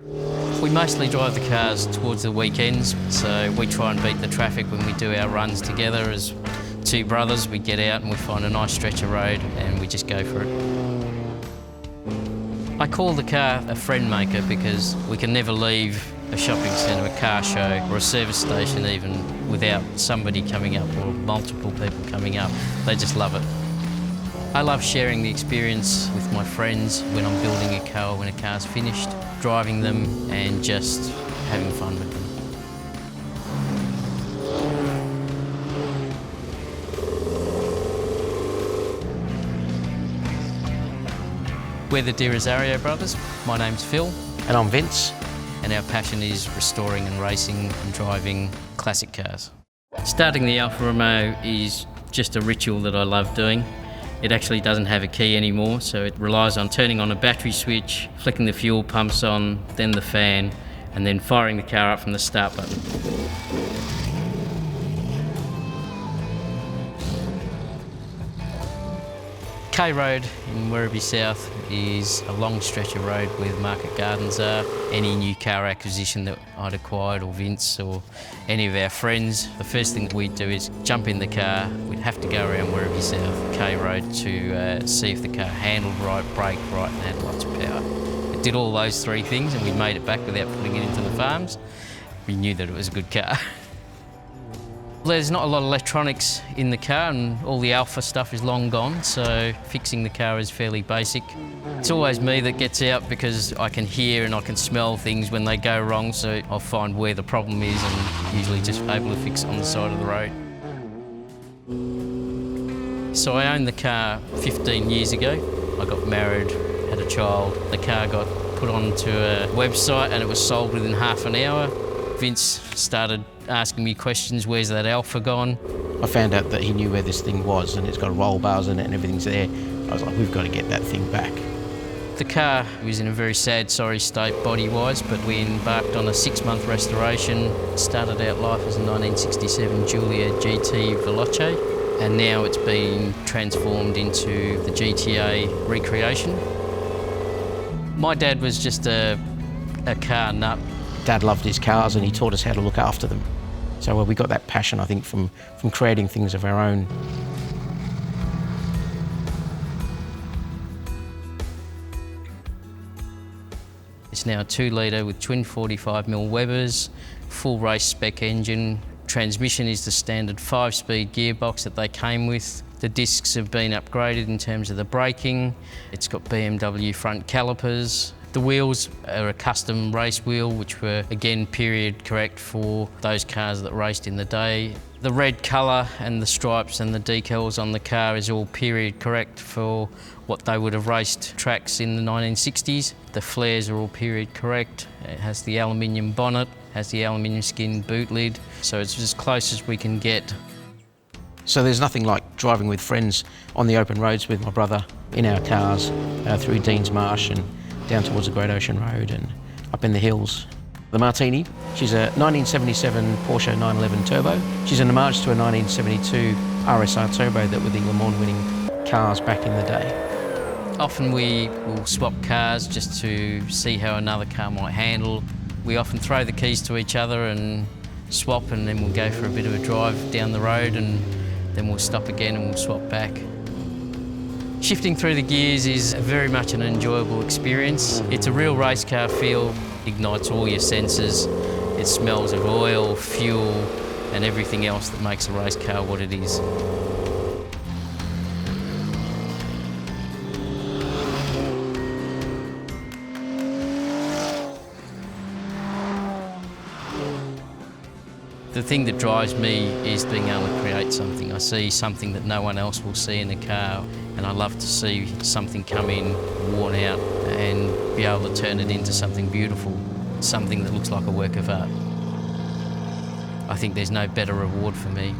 We mostly drive the cars towards the weekends, so we try and beat the traffic when we do our runs together as two brothers. We get out and we find a nice stretch of road and we just go for it. I call the car a friend maker because we can never leave a shopping centre, a car show or a service station even without somebody coming up or multiple people coming up. They just love it. I love sharing the experience with my friends when I'm building a car or when a car's finished, driving them and just having fun with them. We're the De Rosario brothers. My name's Phil. And I'm Vince. And our passion is restoring and racing and driving classic cars. Starting the Alfa Romeo is just a ritual that I love doing. It actually doesn't have a key anymore, so it relies on turning on a battery switch, flicking the fuel pumps on, then the fan, and then firing the car up from the start button. K Road in Werribee South is a long stretch of road where the market gardens are. Any new car acquisition that I'd acquired, or Vince, or any of our friends, the first thing that we'd do is jump in the car. We'd have to go around Werribee South, K Road, to see if the car handled right, braked right, and had lots of power. It did all those three things and we made it back without putting it into the farms. We knew that it was a good car. There's not a lot of electronics in the car and all the Alfa stuff is long gone, so fixing the car is fairly basic. It's always me that gets out because I can hear and I can smell things when they go wrong, so I'll find where the problem is and usually just able to fix it on the side of the road. So I owned the car 15 years ago. I got married, had a child. The car got put onto a website and it was sold within half an hour. Vince started asking me questions, where's that Alfa gone? I found out that he knew where this thing was and it's got roll bars in it and everything's there. I was like, we've got to get that thing back. The car was in a very sad, sorry state body-wise, but we embarked on a 6-month restoration. Started out life as a 1967 Giulia GT Veloce, and now it's been transformed into the GTA recreation. My dad was just a car nut. Dad loved his cars and he taught us how to look after them. So we got that passion, I think, from creating things of our own. It's now a 2-litre with twin 45mm Webers, full race spec engine. Transmission is the standard 5-speed gearbox that they came with. The discs have been upgraded in terms of the braking. It's got BMW front calipers. The wheels are a custom race wheel, which were again period correct for those cars that raced in the day. The red colour and the stripes and the decals on the car is all period correct for what they would have raced tracks in the 1960s. The flares are all period correct. It has the aluminium bonnet, has the aluminium skin boot lid, so it's as close as we can get. So there's nothing like driving with friends on the open roads with my brother in our cars through Deans Marsh and down towards the Great Ocean Road and up in the hills. The Martini, she's a 1977 Porsche 911 Turbo. She's an homage to a 1972 RSR Turbo that were the Le Mans winning cars back in the day. Often we will swap cars just to see how another car might handle. We often throw the keys to each other and swap, and then we'll go for a bit of a drive down the road and then we'll stop again and we'll swap back. Shifting through the gears is very much an enjoyable experience. It's a real race car feel, ignites all your senses. It smells of oil, fuel, and everything else that makes a race car what it is. The thing that drives me is being able to create something. I see something that no one else will see in a car, and I love to see something come in, worn out, and be able to turn it into something beautiful, something that looks like a work of art. I think there's no better reward for me.